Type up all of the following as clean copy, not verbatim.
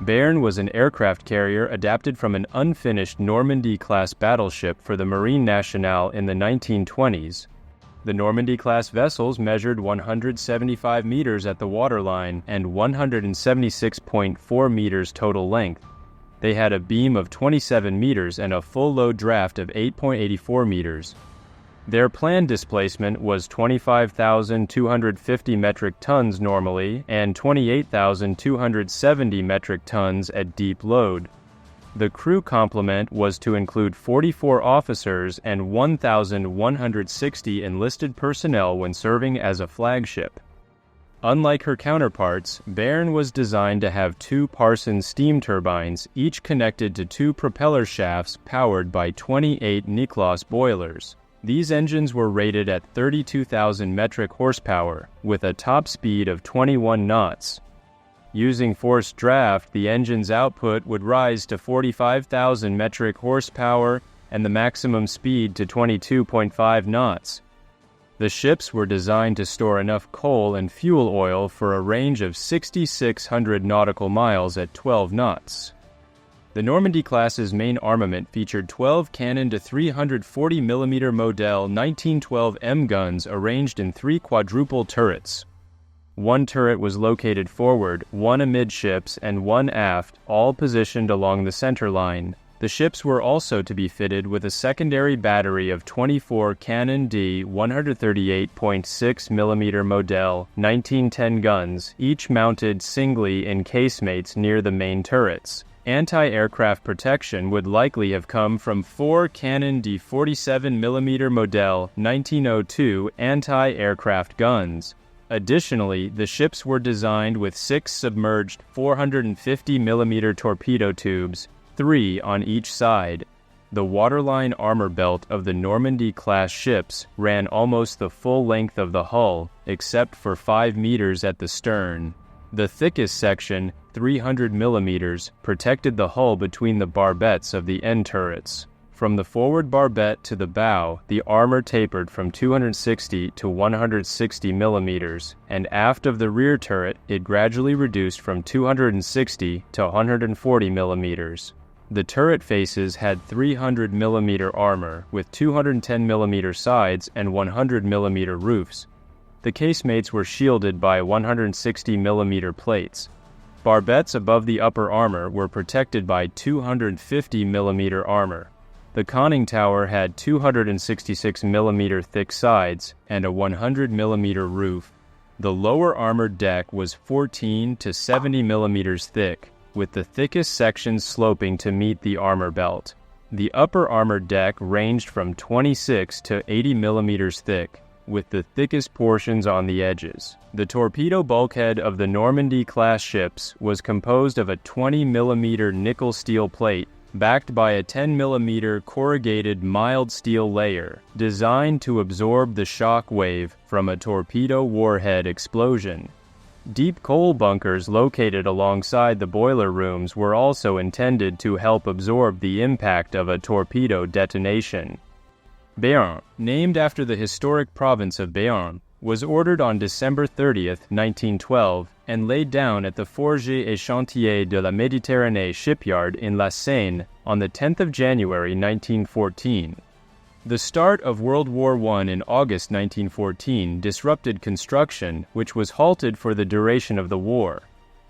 Béarn was an aircraft carrier adapted from an unfinished Normandie-class battleship for the Marine Nationale in the 1920s. The Normandie-class vessels measured 175 meters at the waterline and 176.4 meters total length. They had a beam of 27 meters and a full load draft of 8.84 meters. Their planned displacement was 25,250 metric tons normally and 28,270 metric tons at deep load. The crew complement was to include 44 officers and 1,160 enlisted personnel when serving as a flagship. Unlike her counterparts, Béarn was designed to have two Parsons steam turbines, each connected to two propeller shafts powered by 28 Nicholas boilers. These engines were rated at 32,000 metric horsepower, with a top speed of 21 knots. Using forced draft, the engine's output would rise to 45,000 metric horsepower and the maximum speed to 22.5 knots. The ships were designed to store enough coal and fuel oil for a range of 6,600 nautical miles at 12 knots. The Normandie-class's main armament featured 12 cannon to 340 mm Model 1912 M guns arranged in 3 quadruple turrets. One turret was located forward, one amidships, and one aft, all positioned along the center line. The ships were also to be fitted with a secondary battery of 24 Cannon D 138.6 mm Model 1910 guns, each mounted singly in casemates near the main turrets. Anti-aircraft protection would likely have come from 4 Cannon D 47 mm Model 1902 anti-aircraft guns. Additionally, the ships were designed with 6 submerged 450 mm torpedo tubes, 3 on each side. The waterline armor belt of the Normandie-class ships ran almost the full length of the hull, except for 5 meters at the stern. The thickest section, 300 millimeters, protected the hull between the barbettes of the end turrets. From the forward barbette to the bow, the armor tapered from 260 to 160 millimeters, and aft of the rear turret, it gradually reduced from 260 to 140 millimeters. The turret faces had 300 millimeter armor with 210 millimeter sides and 100 millimeter roofs. The casemates were shielded by 160 millimeter plates. Barbettes above the upper armor were protected by 250 millimeter armor. The conning tower had 266 millimeter thick sides and a 100 millimeter roof. The lower armored deck was 14 to 70 millimeters thick, with the thickest sections sloping to meet the armor belt. The upper armored deck ranged from 26 to 80 millimeters thick, with the thickest portions on the edges. The torpedo bulkhead of the Normandie-class ships was composed of a 20 millimeter nickel steel plate backed by a 10 millimeter corrugated mild steel layer, designed to absorb the shock wave from a torpedo warhead explosion. Deep coal bunkers located alongside the boiler rooms were also intended to help absorb the impact of a torpedo detonation. Béarn, named after the historic province of Béarn, was ordered on December 30, 1912, and laid down at the Forges et Chantiers de la Méditerranée shipyard in La Seine on the 10th of January 1914. The start of World War I in August 1914 disrupted construction, which was halted for the duration of the war.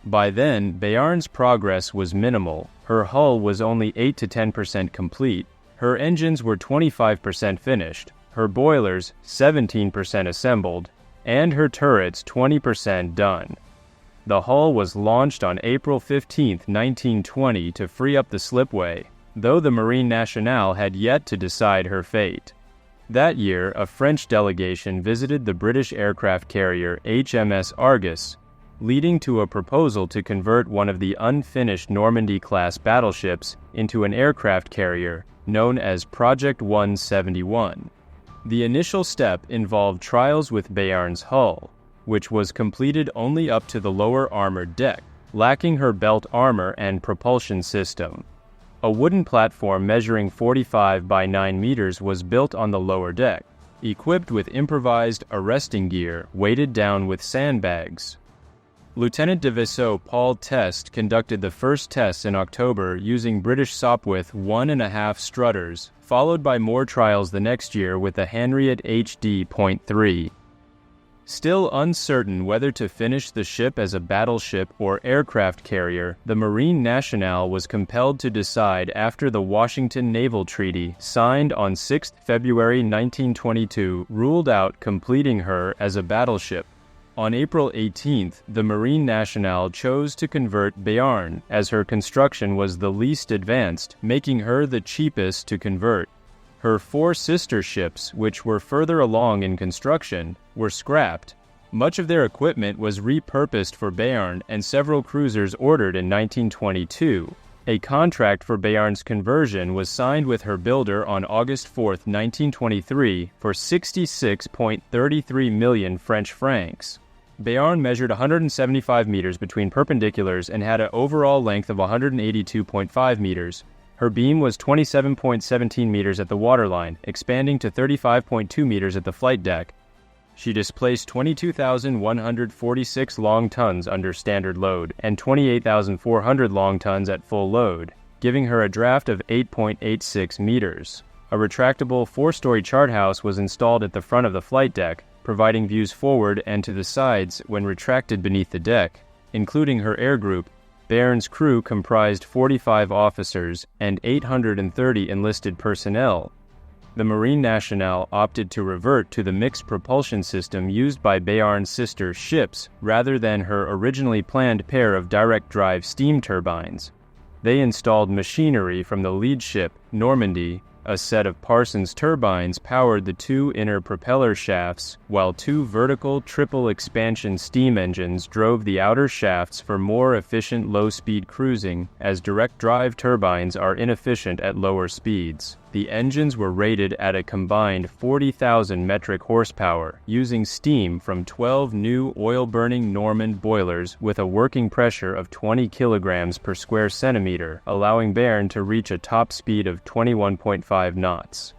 By then, Béarn's progress was minimal. Her hull was only 8 to 10% complete. Her engines were 25% finished, her boilers 17% assembled, and her turrets 20% done. The hull was launched on April 15, 1920 to free up the slipway, though the Marine Nationale had yet to decide her fate. That year, a French delegation visited the British aircraft carrier HMS Argus, leading to a proposal to convert one of the unfinished Normandie-class battleships into an aircraft carrier known as Project 171. The initial step involved trials with Béarn's hull, which was completed only up to the lower armored deck, lacking her belt armor and propulsion system. A wooden platform measuring 45 by 9 meters was built on the lower deck, equipped with improvised arresting gear weighted down with sandbags. Lieutenant de Vaisseau Paul Test conducted the first tests in October using British Sopwith 1.5 strutters, followed by more trials the next year with the Henriette HD.3. Still uncertain whether to finish the ship as a battleship or aircraft carrier, the Marine Nationale was compelled to decide after the Washington Naval Treaty, signed on 6 February 1922, ruled out completing her as a battleship. On April 18th, the Marine Nationale chose to convert Béarn, as her construction was the least advanced, making her the cheapest to convert. Her 4 sister ships, which were further along in construction, were scrapped. Much of their equipment was repurposed for Béarn and several cruisers ordered in 1922. A contract for Béarn's conversion was signed with her builder on August 4, 1923, for 66.33 million French francs. Béarn measured 175 meters between perpendiculars and had an overall length of 182.5 meters. Her beam was 27.17 meters at the waterline, expanding to 35.2 meters at the flight deck. She displaced 22,146 long tons under standard load and 28,400 long tons at full load, giving her a draft of 8.86 meters. A retractable 4-story chart house was installed at the front of the flight deck, providing views forward and to the sides when retracted beneath the deck. Including her air group, Béarn's crew comprised 45 officers and 830 enlisted personnel. The Marine Nationale opted to revert to the mixed propulsion system used by Béarn's sister ships rather than her originally planned pair of direct-drive steam turbines. They installed machinery from the lead ship, Normandie. A set of Parsons turbines powered the 2 inner propeller shafts, while 2 vertical triple-expansion steam engines drove the outer shafts for more efficient low-speed cruising, as direct-drive turbines are inefficient at lower speeds. The engines were rated at a combined 40,000 metric horsepower, using steam from 12 new oil-burning Normand boilers with a working pressure of 20 kilograms per square centimeter, allowing Béarn to reach a top speed of 21.5 knots.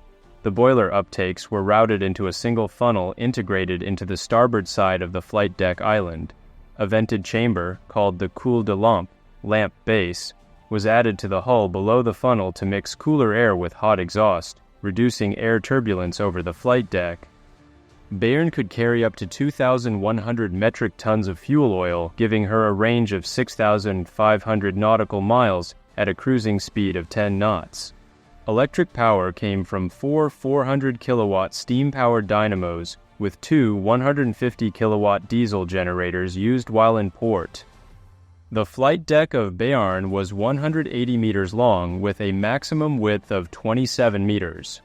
The boiler uptakes were routed into a single funnel integrated into the starboard side of the flight deck island. A vented chamber, called the coule de lamp base, was added to the hull below the funnel to mix cooler air with hot exhaust, reducing air turbulence over the flight deck. Béarn could carry up to 2,100 metric tons of fuel oil, giving her a range of 6,500 nautical miles at a cruising speed of 10 knots. Electric power came from 4 400-kilowatt steam-powered dynamos with 2 150-kilowatt diesel generators used while in port. The flight deck of Béarn was 180 meters long with a maximum width of 27 meters.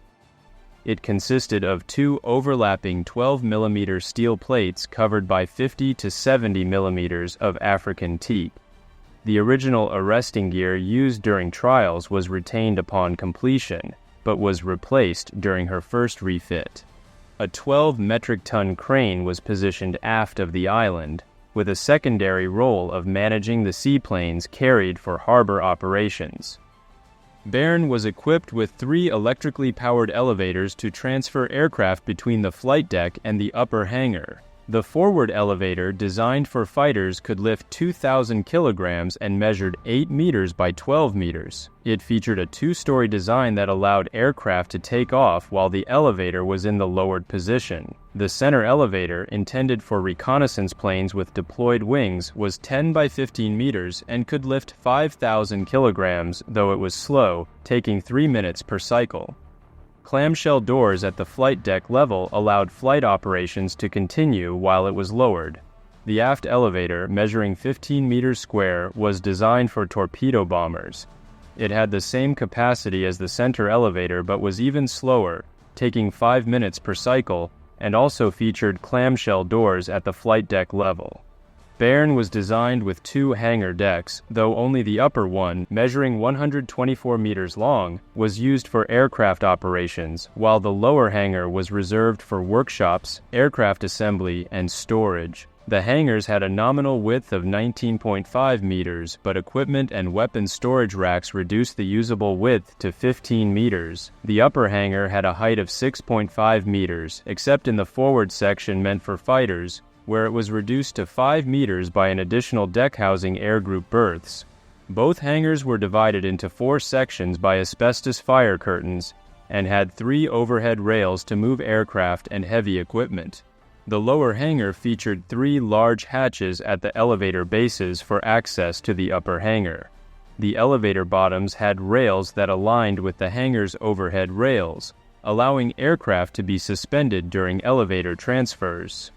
It consisted of 2 overlapping 12mm steel plates covered by 50 to 70 millimeters of African teak. The original arresting gear used during trials was retained upon completion, but was replaced during her first refit. A 12 metric ton crane was positioned aft of the island, with a secondary role of managing the seaplanes carried for harbor operations. Béarn was equipped with 3 electrically powered elevators to transfer aircraft between the flight deck and the upper hangar. The forward elevator, designed for fighters, could lift 2,000 kilograms and measured 8 meters by 12 meters. It featured a 2-story design that allowed aircraft to take off while the elevator was in the lowered position. The center elevator, intended for reconnaissance planes with deployed wings, was 10 by 15 meters and could lift 5,000 kilograms, though it was slow, taking 3 minutes per cycle. Clamshell doors at the flight deck level allowed flight operations to continue while it was lowered. The aft elevator, measuring 15 meters square, was designed for torpedo bombers. It had the same capacity as the center elevator but was even slower, taking 5 minutes per cycle, and also featured clamshell doors at the flight deck level. Béarn was designed with 2 hangar decks, though only the upper one, measuring 124 meters long, was used for aircraft operations, while the lower hangar was reserved for workshops, aircraft assembly, and storage. The hangars had a nominal width of 19.5 meters, but equipment and weapons storage racks reduced the usable width to 15 meters. The upper hangar had a height of 6.5 meters, except in the forward section meant for fighters, where it was reduced to 5 meters by an additional deck housing air group berths. Both hangars were divided into 4 sections by asbestos fire curtains and had 3 overhead rails to move aircraft and heavy equipment. The lower hangar featured 3 large hatches at the elevator bases for access to the upper hangar. The elevator bottoms had rails that aligned with the hangar's overhead rails, allowing aircraft to be suspended during elevator transfers.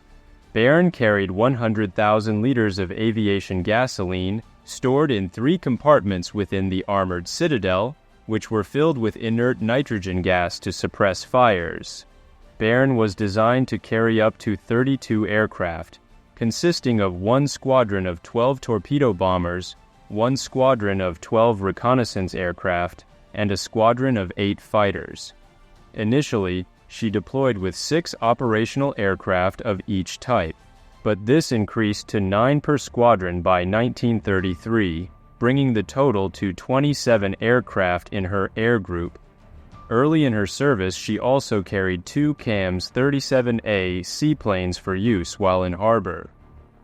Béarn carried 100,000 liters of aviation gasoline, stored in 3 compartments within the armored citadel, which were filled with inert nitrogen gas to suppress fires. Béarn was designed to carry up to 32 aircraft, consisting of 1 squadron of 12 torpedo bombers, 1 squadron of 12 reconnaissance aircraft, and a squadron of 8 fighters. Initially, she deployed with 6 operational aircraft of each type, but this increased to 9 per squadron by 1933, bringing the total to 27 aircraft in her air group. Early in her service, she also carried 2 CAMS 37A seaplanes for use while in harbor.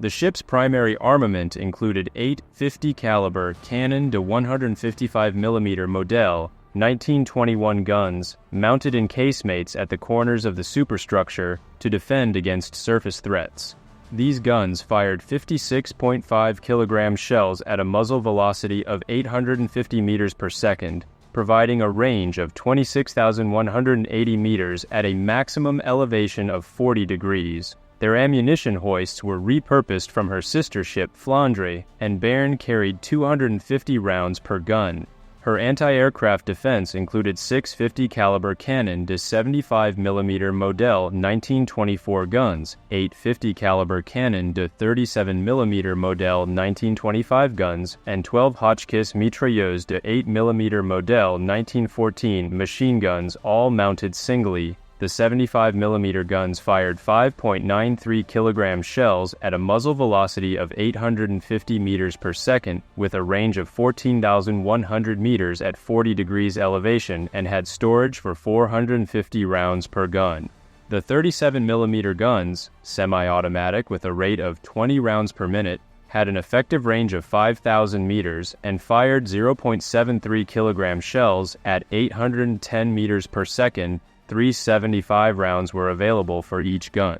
The ship's primary armament included 8 50-caliber Cannon de 155 mm Model 1921 guns mounted in casemates at the corners of the superstructure to defend against surface threats. These guns fired 56.5 kilogram shells at a muzzle velocity of 850 meters per second, providing a range of 26,180 meters at a maximum elevation of 40 degrees. Their ammunition hoists were repurposed from her sister ship Flandre, and Béarn carried 250 rounds per gun. Her anti-aircraft defense included 6 50-caliber Cannon de 75 mm Model 1924 guns, 8 50-caliber Cannon de 37 mm Model 1925 guns, and 12 Hotchkiss mitrailleuses de 8 mm Model 1914 machine guns, all mounted singly. The 75 mm guns fired 5.93 kilogram shells at a muzzle velocity of 850 meters per second with a range of 14,100 meters at 40 degrees elevation and had storage for 450 rounds per gun. The 37 mm guns, semi-automatic with a rate of 20 rounds per minute, had an effective range of 5,000 meters and fired 0.73 kilogram shells at 810 meters per second. 375 rounds were available for each gun.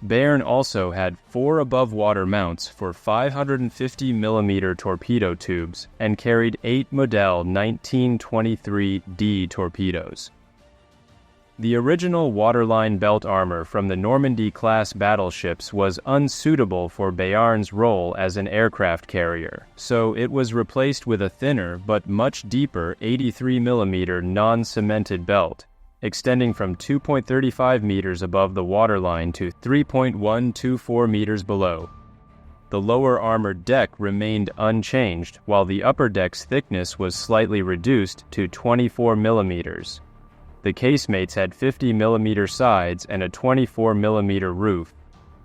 Béarn also had 4 above-water mounts for 550 mm torpedo tubes and carried 8 Model 1923D torpedoes. The original waterline belt armor from the Normandie-class battleships was unsuitable for Béarn's role as an aircraft carrier, so it was replaced with a thinner but much deeper 83 mm non-cemented belt, extending from 2.35 meters above the waterline to 3.124 meters below. The lower armored deck remained unchanged, while the upper deck's thickness was slightly reduced to 24 millimeters. The casemates had 50 millimeter sides and a 24 millimeter roof.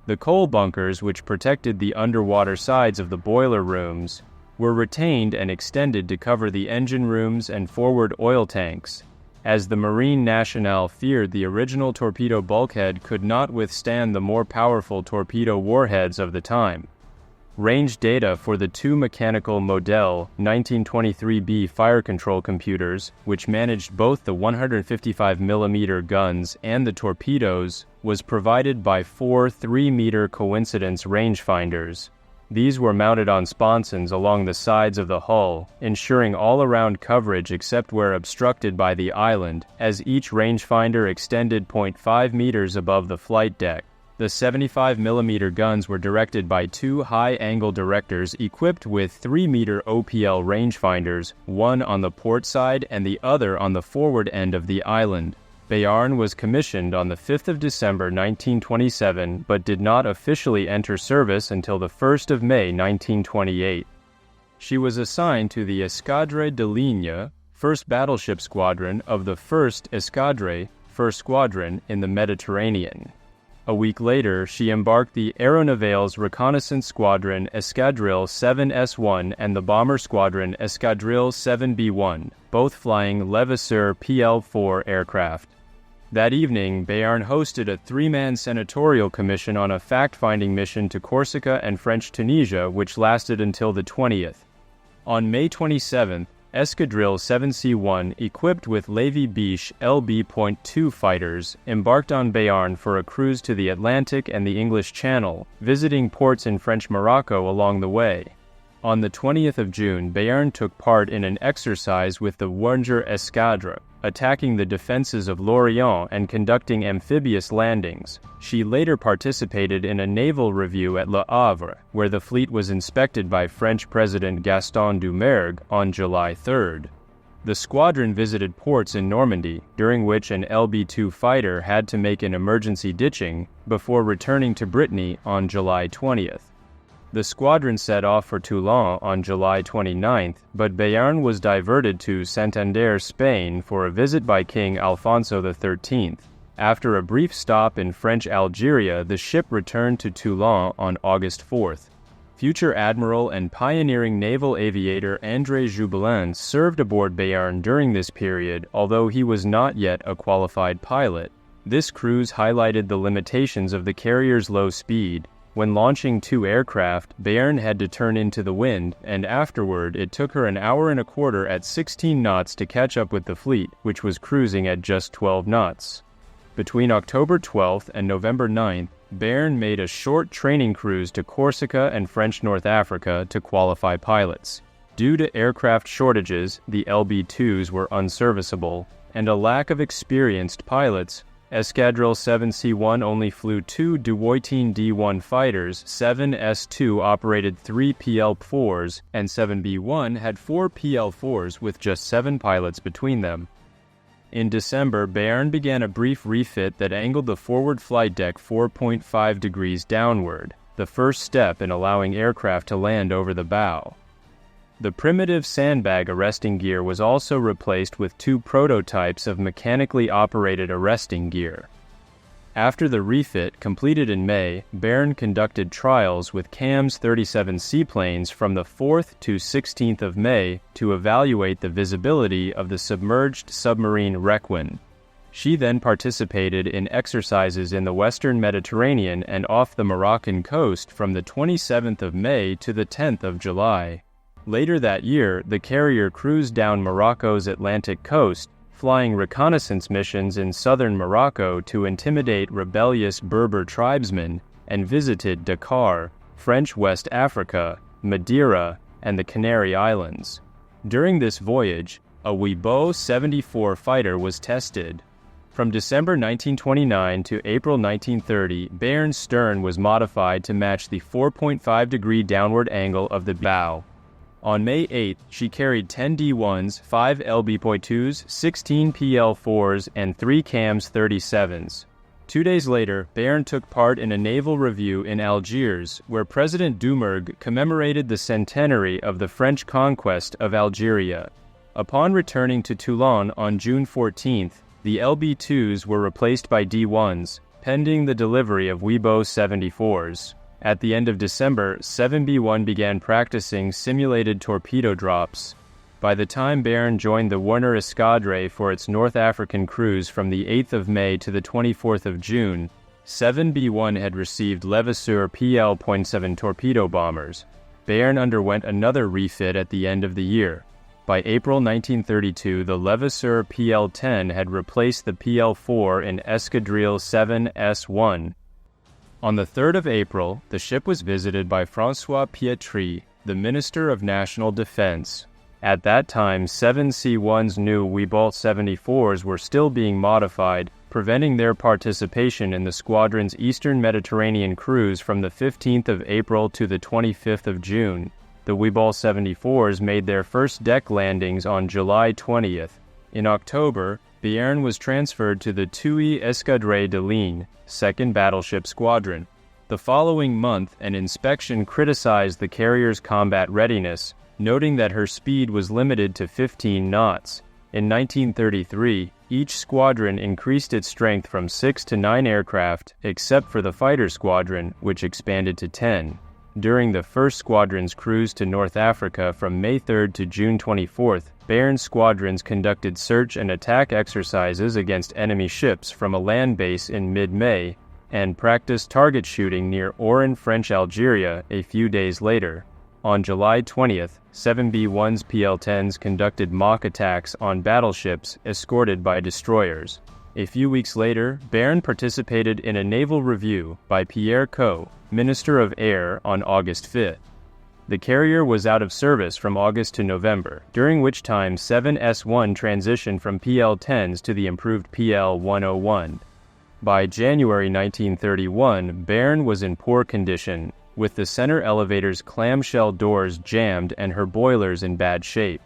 The coal bunkers, which protected the underwater sides of the boiler rooms, were retained and extended to cover the engine rooms and forward oil tanks, as the Marine Nationale feared the original torpedo bulkhead could not withstand the more powerful torpedo warheads of the time. Range data for the 2 mechanical Model 1923B fire control computers, which managed both the 155 mm guns and the torpedoes, was provided by 4 3-meter coincidence rangefinders. These were mounted on sponsons along the sides of the hull, ensuring all-around coverage except where obstructed by the island, as each rangefinder extended 0.5 meters above the flight deck. The 75 mm guns were directed by 2 high-angle directors equipped with 3-meter OPL rangefinders, one on the port side and the other on the forward end of the island. Béarn was commissioned on the 5th of December 1927, but did not officially enter service until the 1st of May 1928. She was assigned to the Escadre de Ligne, 1st Battleship Squadron of the 1st Escadre, 1st Squadron in the Mediterranean. A week later, she embarked the Aéronavale's Reconnaissance Squadron Escadrille 7S1 and the Bomber Squadron Escadrille 7B1, both flying Levasseur PL-4 aircraft. That evening, Béarn hosted a three-man senatorial commission on a fact-finding mission to Corsica and French Tunisia, which lasted until the 20th. On May 27th, Escadrille 7C1, equipped with Lévy-Biche LB.2 fighters, embarked on Béarn for a cruise to the Atlantic and the English Channel, visiting ports in French Morocco along the way. On the 20th of June, Béarn took part in an exercise with the Wurnger Escadre, attacking the defenses of Lorient and conducting amphibious landings. She later participated in a naval review at Le Havre, where the fleet was inspected by French President Gaston Doumergue on July 3rd. The squadron visited ports in Normandy, during which an LB-2 fighter had to make an emergency ditching before returning to Brittany on July 20th. The squadron set off for Toulon on July 29th, but Béarn was diverted to Santander, Spain for a visit by King Alfonso XIII. After a brief stop in French Algeria, the ship returned to Toulon on August 4th. Future Admiral and pioneering naval aviator André Joubelin served aboard Béarn during this period, although he was not yet a qualified pilot. This cruise highlighted the limitations of the carrier's low speed. When launching two aircraft, Béarn had to turn into the wind, and afterward it took her an hour and a quarter at 16 knots to catch up with the fleet, which was cruising at just 12 knots. Between October 12th and November 9th, Béarn made a short training cruise to Corsica and French North Africa to qualify pilots. Due to aircraft shortages, the LB-2s were unserviceable, and a lack of experienced pilots, Escadrille 7C1 only flew two Dewoitine D1 fighters, 7S2 operated 3 PL-4s, and 7B1 had 4 PL-4s with just 7 pilots between them. In December, Béarn began a brief refit that angled the forward flight deck 4.5 degrees downward, the first step in allowing aircraft to land over the bow. The primitive sandbag arresting gear was also replaced with two prototypes of mechanically operated arresting gear. After the refit, completed in May, Béarn conducted trials with CAM's 37 seaplanes from the 4th to 16th of May to evaluate the visibility of the submerged submarine Requin. She then participated in exercises in the Western Mediterranean and off the Moroccan coast from the 27th of May to the 10th of July. Later that year, the carrier cruised down Morocco's Atlantic coast, flying reconnaissance missions in southern Morocco to intimidate rebellious Berber tribesmen, and visited Dakar, French West Africa, Madeira, and the Canary Islands. During this voyage, a Webeau 74 fighter was tested. From December 1929 to April 1930, Béarn's stern was modified to match the 4.5-degree downward angle of the bow. On May 8th, she carried 10 D1s, 5 LB.2s, 16 PL-4s, and 3 CAM's 37s. 2 days later, Béarn took part in a naval review in Algiers, where President Doumergue commemorated the centenary of the French conquest of Algeria. Upon returning to Toulon on June 14th, the LB-2s were replaced by D1s, pending the delivery of Webeau 74s. At the end of December, 7B1 began practicing simulated torpedo drops. By the time Béarn joined the Wurnger Escadre for its North African cruise from the 8th of May to the 24th of June, 7B1 had received Levasseur PL.7 torpedo bombers. Béarn underwent another refit at the end of the year. By April 1932, the Levasseur PL-10 had replaced the PL-4 in Escadrille 7S1. On the 3rd of April, the ship was visited by François Pietri, the Minister of National Defense. At that time, 7C1's new Webeau 74s were still being modified, preventing their participation in the squadron's Eastern Mediterranean cruise from the 15th of April to the 25th of June. The Webeau 74s made their first deck landings on July 20th. In October, Béarn was transferred to the TUI Escadre de Ligne, 2nd Battleship Squadron. The following month, an inspection criticized the carrier's combat readiness, noting that her speed was limited to 15 knots. In 1933, each squadron increased its strength from 6 to 9 aircraft, except for the fighter squadron, which expanded to 10. During the 1st Squadron's cruise to North Africa from May 3 to June 24, Béarn squadrons conducted search and attack exercises against enemy ships from a land base in mid-May and practiced target shooting near Oran, French Algeria, a few days later. On July 20th, 7B-1's PL-10s conducted mock attacks on battleships escorted by destroyers. A few weeks later, Béarn participated in a naval review by Pierre Caux, Minister of Air, on August 5th. The carrier was out of service from August to November, during which time 7S-1 transitioned from PL-10s to the improved PL-101. By January 1931, Béarn was in poor condition, with the center elevator's clamshell doors jammed and her boilers in bad shape.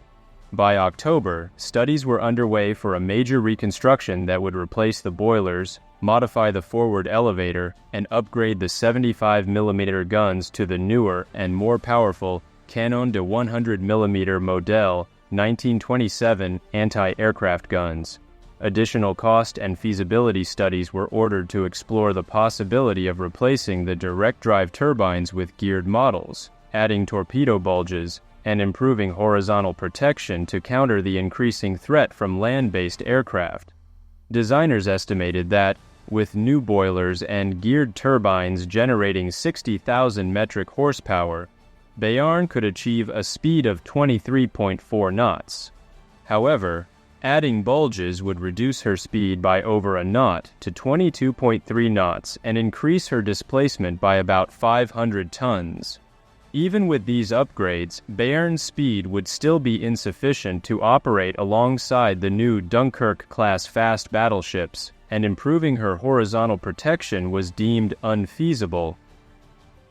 By October, studies were underway for a major reconstruction that would replace the boilers, modify the forward elevator, and upgrade the 75mm guns to the newer and more powerful Canon de 100mm Model 1927 anti-aircraft guns. Additional cost and feasibility studies were ordered to explore the possibility of replacing the direct drive turbines with geared models, adding torpedo bulges, and improving horizontal protection to counter the increasing threat from land-based aircraft. Designers estimated that, with new boilers and geared turbines generating 60,000 metric horsepower, Béarn could achieve a speed of 23.4 knots. However, adding bulges would reduce her speed by over a knot to 22.3 knots and increase her displacement by about 500 tons. Even with these upgrades, Béarn's speed would still be insufficient to operate alongside the new Dunkirk-class fast battleships, and improving her horizontal protection was deemed unfeasible.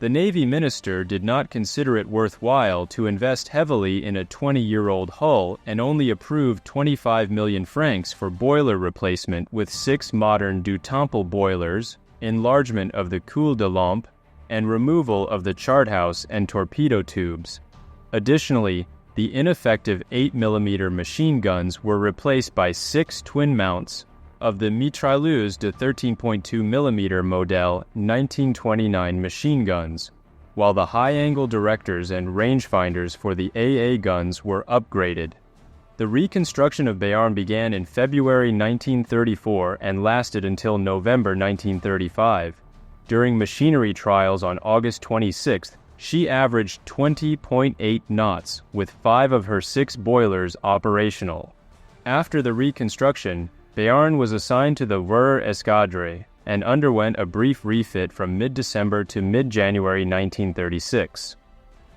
The Navy minister did not consider it worthwhile to invest heavily in a 20-year-old hull and only approved 25 million francs for boiler replacement with 6 modern deux Temple boilers, enlargement of the coule de lampe, and removal of the charthouse and torpedo tubes. Additionally, the ineffective 8mm machine guns were replaced by 6 twin mounts of the mitrailleuse de 13.2mm Model 1929 machine guns, while the high-angle directors and rangefinders for the AA guns were upgraded. The reconstruction of Béarn began in February 1934 and lasted until November 1935. During machinery trials on August 26th, she averaged 20.8 knots, with 5 of her 6 boilers operational. After the reconstruction, Béarn was assigned to the Ruhr Escadre and underwent a brief refit from mid-December to mid-January 1936.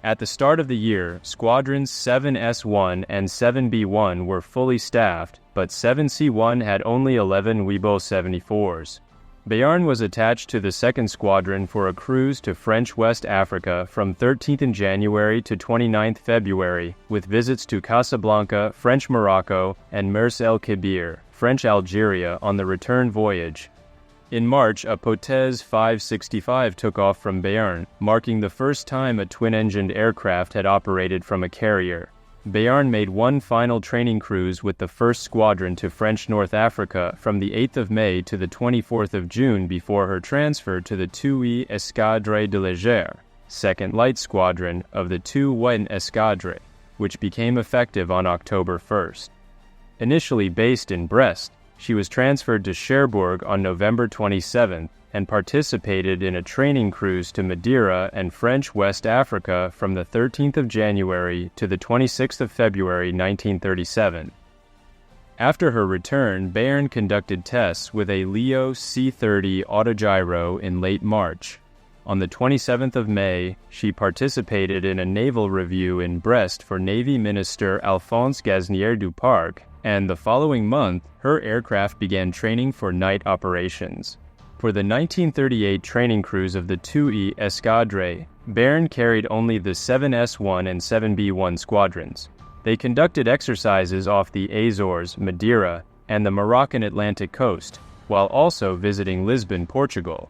At the start of the year, squadrons 7S1 and 7B1 were fully staffed, but 7C1 had only 11 Weebo 74s. Béarn was attached to the 2nd Squadron for a cruise to French West Africa from 13th January to 29th February, with visits to Casablanca, French Morocco, and Mers el Kebir, French Algeria, on the return voyage. In March, a Potez 565 took off from Béarn, marking the first time a twin-engined aircraft had operated from a carrier. Béarn made one final training cruise with the 1st Squadron to French North Africa from the 8th of May to the 24th of June before her transfer to the 2e Escadre de Légère, 2nd Light Squadron of the 2e Escadre, which became effective on October 1st. Initially based in Brest, she was transferred to Cherbourg on November 27th and participated in a training cruise to Madeira and French West Africa from the 13th of January to the 26th of February 1937. After her return, Béarn conducted tests with a Leo C-30 autogyro in late March. On the 27th of May, she participated in a naval review in Brest for Navy Minister Alphonse Gaznière-Duparc, and the following month, her aircraft began training for night operations. For the 1938 training cruise of the 2e Escadre, Béarn carried only the 7S1 and 7B1 squadrons. They conducted exercises off the Azores, Madeira, and the Moroccan Atlantic coast, while also visiting Lisbon, Portugal.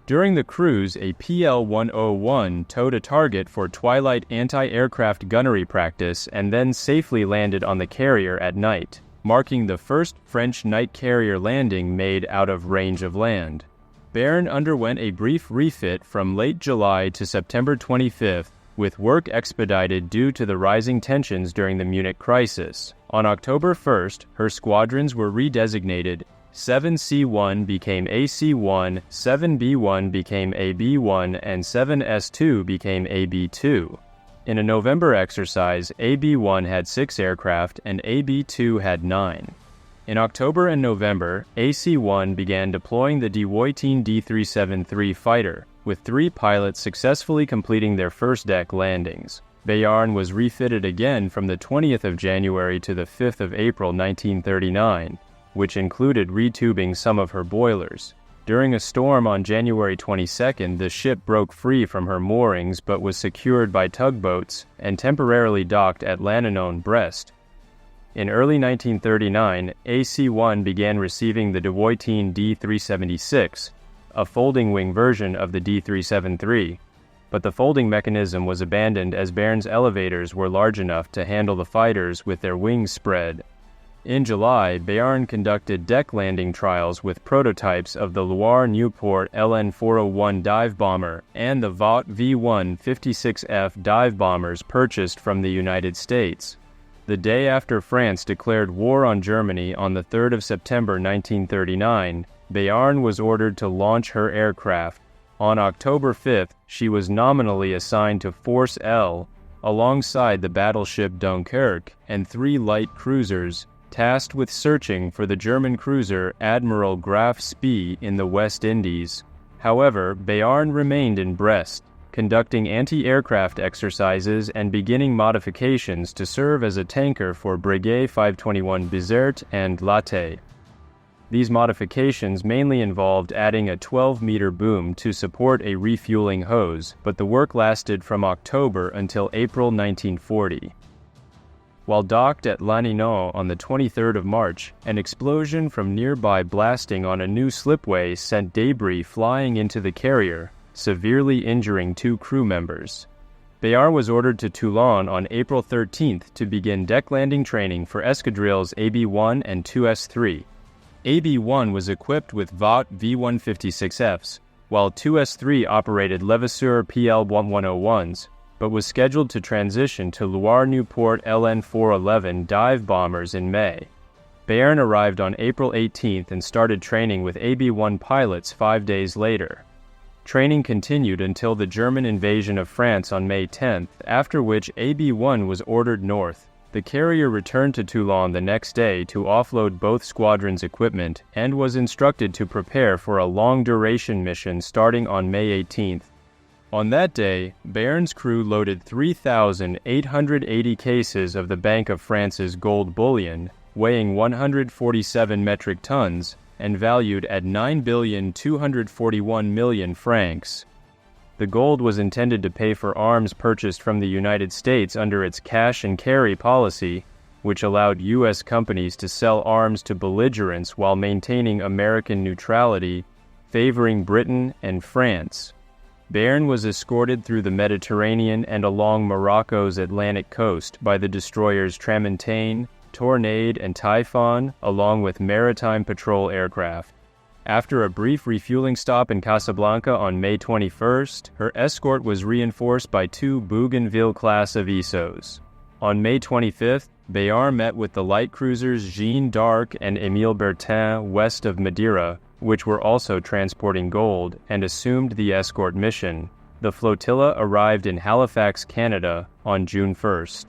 During the cruise, a PL-101 towed a target for twilight anti-aircraft gunnery practice and then safely landed on the carrier at night, marking the first French night carrier landing made out of range of land. Béarn underwent a brief refit from late July to September 25th, with work expedited due to the rising tensions during the Munich crisis. On October 1st, her squadrons were redesignated. 7C1 became AC1, 7B1 became AB1, and 7S2 became AB2. In a November exercise, AB1 had 6 aircraft and AB2 had 9. In October and November, AC1 began deploying the Dewoitine D373 fighter, with 3 pilots successfully completing their first deck landings. Béarn was refitted again from the 20th of January to the 5th of April 1939, which included retubing some of her boilers. During a storm on January 22nd, the ship broke free from her moorings but was secured by tugboats and temporarily docked at Lanninon, Brest. In early 1939, AC-1 began receiving the Dewoitine D-376, a folding-wing version of the D-373, but the folding mechanism was abandoned as Béarn's elevators were large enough to handle the fighters with their wings spread. In July, Béarn conducted deck landing trials with prototypes of the Loire-Nieuport LN-401 dive bomber and the Vought V-156F dive bombers purchased from the United States. The day after France declared war on Germany on the 3rd of September 1939, Béarn was ordered to launch her aircraft. On October 5th, she was nominally assigned to Force L, alongside the battleship Dunkirk and 3 light cruisers, tasked with searching for the German cruiser Admiral Graf Spee in the West Indies. However, Béarn remained in Brest, conducting anti-aircraft exercises and beginning modifications to serve as a tanker for Breguet 521 Bizerte and Latte. These modifications mainly involved adding a 12-meter boom to support a refueling hose, but the work lasted from October until April 1940. While docked at Lanninon on the 23rd of March, an explosion from nearby blasting on a new slipway sent debris flying into the carrier, severely injuring 2 crew members. Béarn was ordered to Toulon on April 13th to begin deck landing training for escadrilles AB-1 and 2S-3. AB-1 was equipped with Vought V-156Fs, while 2S-3 operated Levasseur PL-1101s, but was scheduled to transition to Loire-Nieuport LN-411 dive bombers in May. Béarn arrived on April 18th and started training with AB-1 pilots 5 days later. Training continued until the German invasion of France on May 10th, after which AB-1 was ordered north. The carrier returned to Toulon the next day to offload both squadrons' equipment and was instructed to prepare for a long-duration mission starting on May 18th. On that day, Béarn's crew loaded 3,880 cases of the Bank of France's gold bullion, weighing 147 metric tons, and valued at 9,241,000,000 francs. The gold was intended to pay for arms purchased from the United States under its cash and carry policy, which allowed U.S. companies to sell arms to belligerents while maintaining American neutrality, favoring Britain and France. Béarn was escorted through the Mediterranean and along Morocco's Atlantic coast by the destroyers Tramontane, Tornade, and Typhon, along with maritime patrol aircraft. After a brief refueling stop in Casablanca on May 21st, her escort was reinforced by 2 Bougainville-class Avisos. On May 25th, Béarn met with the light cruisers Jeanne d'Arc and Émile Bertin west of Madeira, which were also transporting gold, and assumed the escort mission. The flotilla arrived in Halifax, Canada, on June 1st.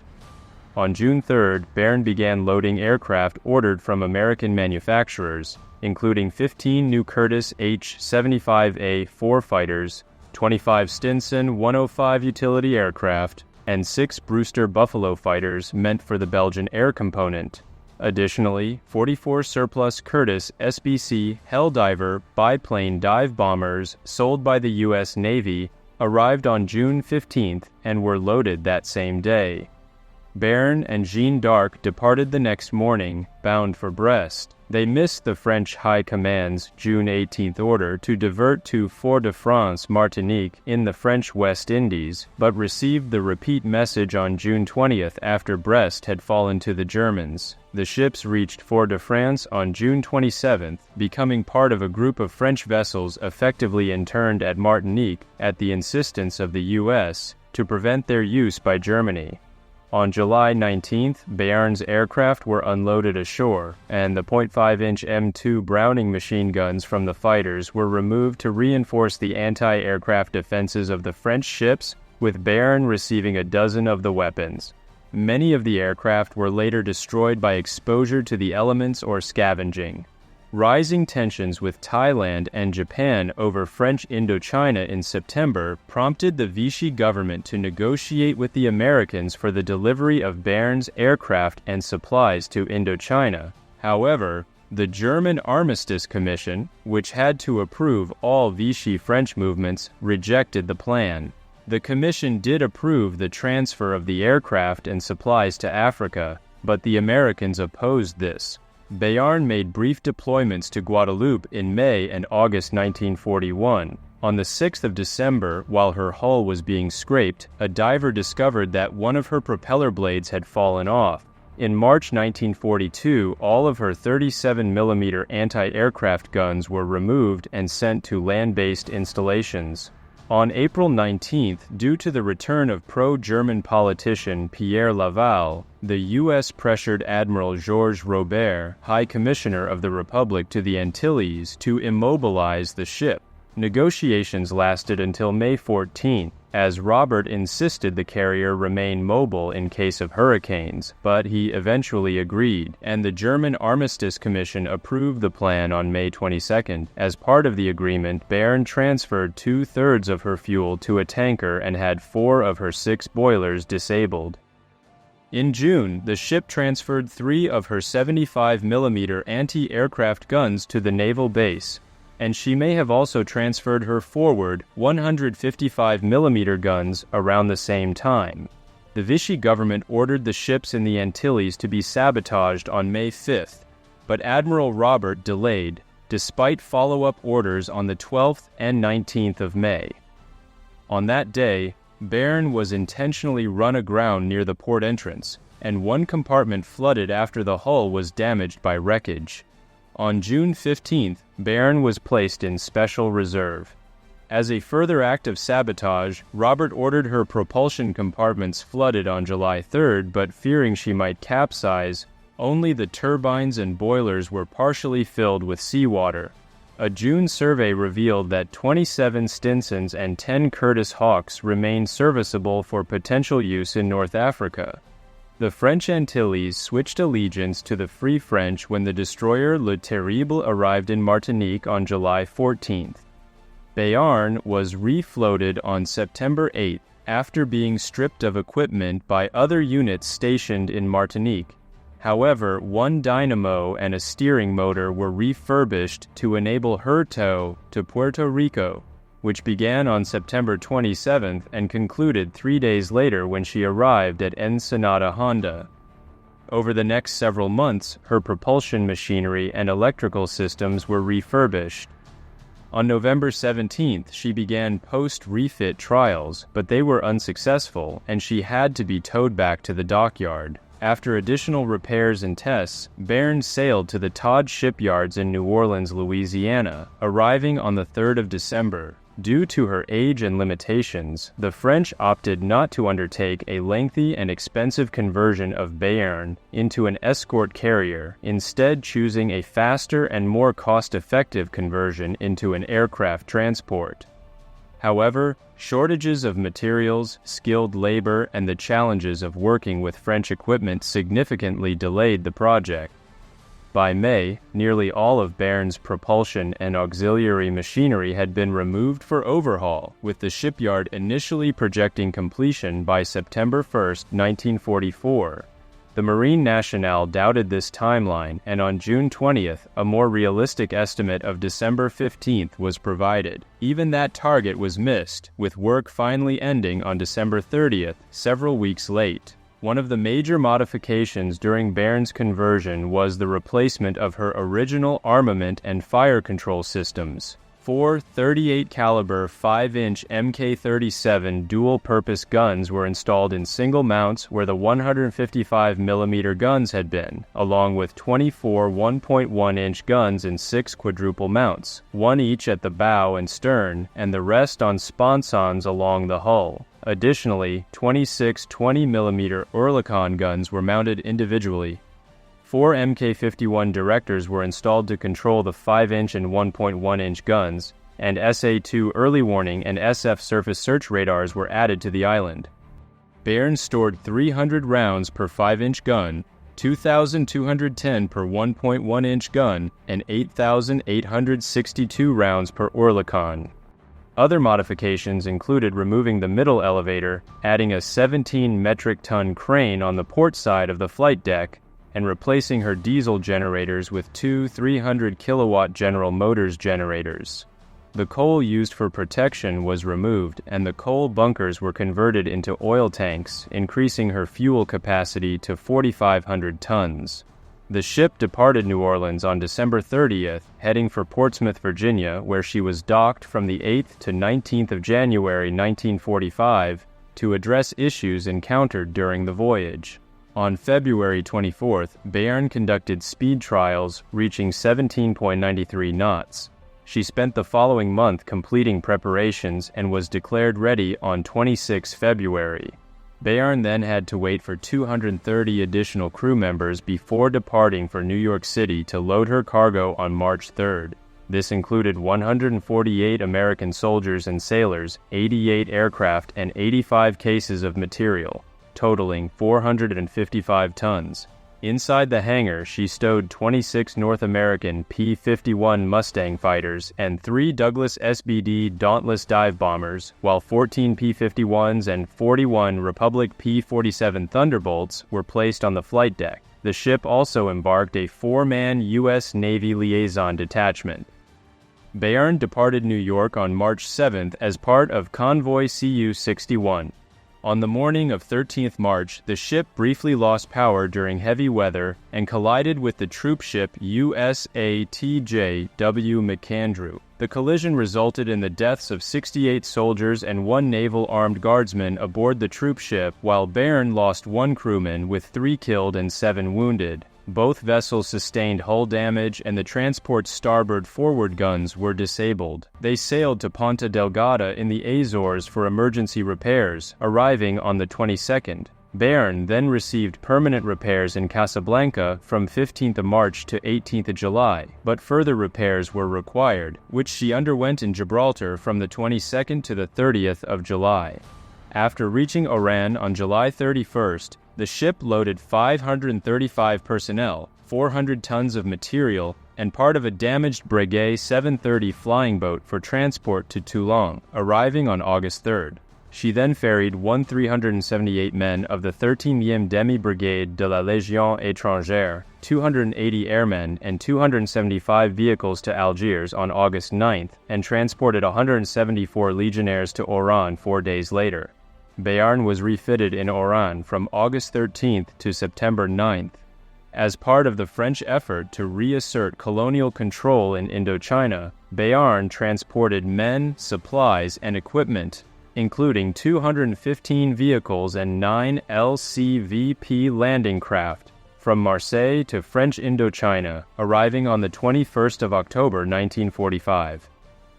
On June 3rd, Béarn began loading aircraft ordered from American manufacturers, including 15 new Curtiss H-75A 4 fighters, 25 Stinson 105 utility aircraft, and 6 Brewster Buffalo fighters meant for the Belgian air component. Additionally, 44 surplus Curtiss SBC Helldiver biplane dive bombers sold by the U.S. Navy arrived on June 15th and were loaded that same day. Béarn and Jeanne d'Arc departed the next morning, bound for Brest, They missed the French High Command's June 18th order to divert to Fort-de-France, Martinique, in the French West Indies, but received the repeat message on June 20th after Brest had fallen to the Germans. The ships reached Fort-de-France on June 27th, becoming part of a group of French vessels effectively interned at Martinique at the insistence of the U.S. to prevent their use by Germany. On July 19th, Béarn's aircraft were unloaded ashore, and the .5-inch M2 Browning machine guns from the fighters were removed to reinforce the anti-aircraft defenses of the French ships, with Béarn receiving a dozen of the weapons. Many of the aircraft were later destroyed by exposure to the elements or scavenging. Rising tensions with Thailand and Japan over French Indochina in September prompted the Vichy government to negotiate with the Americans for the delivery of Béarn's aircraft and supplies to Indochina. However, the German Armistice Commission, which had to approve all Vichy French movements, rejected the plan. The commission did approve the transfer of the aircraft and supplies to Africa, but the Americans opposed this. Béarn made brief deployments to Guadeloupe in May and August 1941. On the 6th of December, while her hull was being scraped, a diver discovered that one of her propeller blades had fallen off. In March 1942, all of her 37mm anti-aircraft guns were removed and sent to land-based installations. On April 19th, due to the return of pro-German politician Pierre Laval, the U.S. pressured Admiral Georges Robert, High Commissioner of the Republic to the Antilles, to immobilize the ship. Negotiations lasted until May 14th, as Robert insisted the carrier remain mobile in case of hurricanes, but he eventually agreed, and the German Armistice Commission approved the plan on May 22nd. As part of the agreement, Béarn transferred 2/3 of her fuel to a tanker and had 4 of her 6 boilers disabled. In June, the ship transferred 3 of her 75mm anti-aircraft guns to the naval base, and she may have also transferred her forward 155mm guns around the same time. The Vichy government ordered the ships in the Antilles to be sabotaged on May 5th, but Admiral Robert delayed, despite follow-up orders on the 12th and 19th of May. On that day, Béarn was intentionally run aground near the port entrance, and one compartment flooded after the hull was damaged by wreckage. On June 15th, Béarn was placed in special reserve. As a further act of sabotage, Robert ordered her propulsion compartments flooded on July 3rd, but fearing she might capsize, only the turbines and boilers were partially filled with seawater. A June survey revealed that 27 Stinsons and 10 Curtiss Hawks remained serviceable for potential use in North Africa. The French Antilles switched allegiance to the Free French when the destroyer Le Terrible arrived in Martinique on July 14th. Béarn was refloated on September 8th after being stripped of equipment by other units stationed in Martinique. However, one dynamo and a steering motor were refurbished to enable her tow to Puerto Rico, which began on September 27th and concluded 3 days later when she arrived at Ensenada, Honda. Over the next several months, her propulsion machinery and electrical systems were refurbished. On November 17th, she began post-refit trials, but they were unsuccessful, and she had to be towed back to the dockyard. After additional repairs and tests, Béarn sailed to the Todd shipyards in New Orleans, Louisiana, arriving on the 3rd of December. Due to her age and limitations, the French opted not to undertake a lengthy and expensive conversion of Béarn into an escort carrier, instead choosing a faster and more cost-effective conversion into an aircraft transport. However, shortages of materials, skilled labor, and the challenges of working with French equipment significantly delayed the project. By May, nearly all of Béarn's propulsion and auxiliary machinery had been removed for overhaul, with the shipyard initially projecting completion by September 1, 1944. The Marine Nationale doubted this timeline, and on June 20th, a more realistic estimate of December 15th was provided. Even that target was missed, with work finally ending on December 30th, several weeks late. One of the major modifications during Béarn's conversion was the replacement of her original armament and fire control systems. 4 38 caliber 5-inch Mk37 dual-purpose guns were installed in single mounts where the 155 mm guns had been, along with 24 1.1-inch guns in 6 quadruple mounts, one each at the bow and stern, and the rest on sponsons along the hull. Additionally, 26 20 mm Oerlikon guns were mounted individually. 4 Mk51 directors were installed to control the 5-inch and 1.1-inch guns, and SA-2 early warning and SF surface search radars were added to the island. Béarn stored 300 rounds per 5-inch gun, 2,210 per 1.1-inch gun, and 8,862 rounds per Oerlikon. Other modifications included removing the middle elevator, adding a 17 metric ton crane on the port side of the flight deck, and replacing her diesel generators with 2 300 kilowatt General Motors generators. The coal used for protection was removed, and the coal bunkers were converted into oil tanks, increasing her fuel capacity to 4,500 tons. The ship departed New Orleans on December 30th, heading for Portsmouth, Virginia, where she was docked from the 8th to 19th of January 1945 to address issues encountered during the voyage. On February 24th, Béarn conducted speed trials, reaching 17.93 knots. She spent the following month completing preparations and was declared ready on 26 February. Béarn then had to wait for 230 additional crew members before departing for New York City to load her cargo on March 3rd. This included 148 American soldiers and sailors, 88 aircraft, and 85 cases of material, totaling 455 tons. Inside the hangar, she stowed 26 North American P-51 Mustang fighters and 3 Douglas SBD Dauntless dive bombers, while 14 P-51s and 41 Republic P-47 Thunderbolts were placed on the flight deck. The ship also embarked a 4-man U.S. Navy liaison detachment. Béarn departed New York on March 7th as part of Convoy CU-61. On the morning of 13th March, the ship briefly lost power during heavy weather and collided with the troop ship USATJ-W McAndrew. The collision resulted in the deaths of 68 soldiers and 1 naval armed guardsman aboard the troop ship, while Béarn lost 1 crewman with 3 killed and 7 wounded. Both vessels sustained hull damage, and the transport's starboard-forward guns were disabled. They sailed to Ponta Delgada in the Azores for emergency repairs, arriving on the 22nd. Béarn then received permanent repairs in Casablanca from 15th of March to 18th of July, but further repairs were required, which she underwent in Gibraltar from the 22nd to the 30th of July. After reaching Oran on July 31st, the ship loaded 535 personnel, 400 tons of material, and part of a damaged Breguet 730 flying boat for transport to Toulon, arriving on August 3rd. She then ferried 378 men of the 13e Demi-Brigade de la Légion étrangère, 280 airmen, and 275 vehicles to Algiers on August 9th, and transported 174 legionnaires to Oran 4 days later. Béarn was refitted in Oran from August 13th to September 9th. As part of the French effort to reassert colonial control in Indochina, Béarn transported men, supplies, and equipment, including 215 vehicles and 9 LCVP landing craft, from Marseille to French Indochina, arriving on the 21st of October 1945.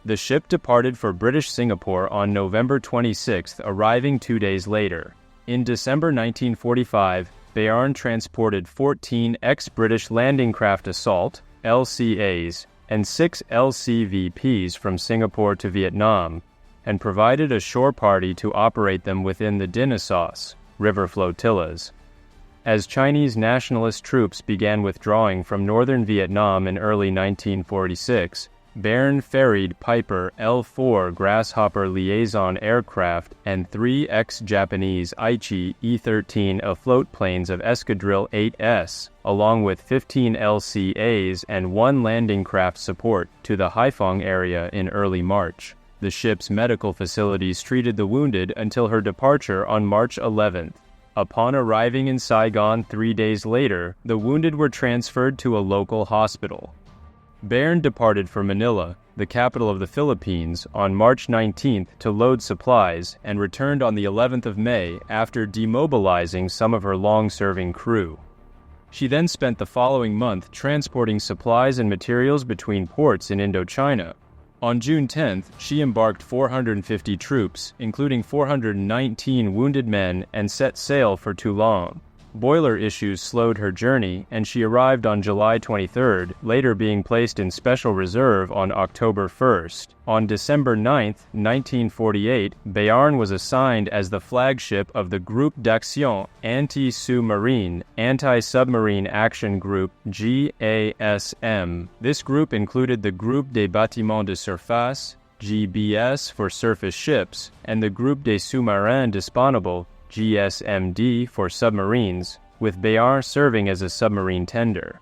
The ship departed for British Singapore on November 26th, arriving 2 days later. In December 1945, Béarn transported 14 ex-British landing craft assault (LCAs) and 6 LCVPs from Singapore to Vietnam, and provided a shore party to operate them within the Dinasos river flotillas. As Chinese nationalist troops began withdrawing from northern Vietnam in early 1946, Béarn ferried Piper L-4 Grasshopper liaison aircraft and 3 ex-Japanese Aichi E-13 afloat planes of Escadrille 8S, along with 15 LCAs and 1 landing craft support to the Haiphong area in early March. The ship's medical facilities treated the wounded until her departure on March 11th. Upon arriving in Saigon 3 days later, the wounded were transferred to a local hospital. Béarn departed for Manila, the capital of the Philippines, on March 19th to load supplies and returned on the 11th of May after demobilizing some of her long-serving crew. She then spent the following month transporting supplies and materials between ports in Indochina. On June 10th, she embarked 450 troops, including 419 wounded men, and set sail for Toulon. Boiler issues slowed her journey, and she arrived on July 23rd, later being placed in special reserve on October 1st. On December 9, 1948, Béarn was assigned as the flagship of the Groupe d'Action Anti-Sous-Marine, Anti-Submarine Action Group GASM. This group included the Groupe des Bâtiments de Surface, GBS for surface ships, and the Groupe des Sous-Marins Disponibles, GSMD for submarines, with Béarn serving as a submarine tender.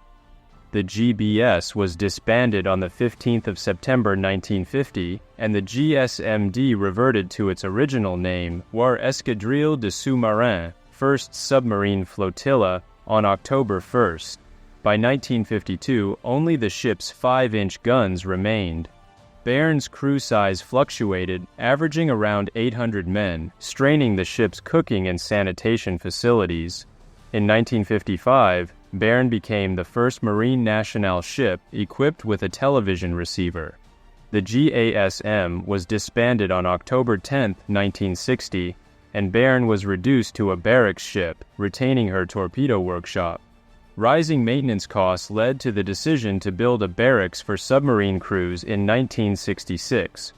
The GBS was disbanded on the 15th of September 1950, and the GSMD reverted to its original name, War Escadrille de Sous-Marins, 1st Submarine Flotilla, on October 1st. By 1952, only the ship's 5-inch guns remained. Béarn's crew size fluctuated, averaging around 800 men, straining the ship's cooking and sanitation facilities. In 1955, Béarn became the first Marine Nationale ship equipped with a television receiver. The GASM was disbanded on October 10, 1960, and Béarn was reduced to a barracks ship, retaining her torpedo workshop. Rising maintenance costs led to the decision to build a barracks for submarine crews in 1966.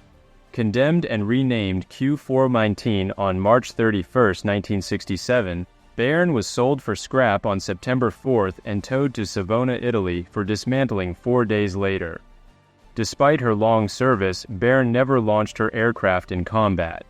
Condemned and renamed Q-419 on March 31, 1967, Béarn was sold for scrap on September 4th and towed to Savona, Italy for dismantling 4 days later. Despite her long service, Béarn never launched her aircraft in combat.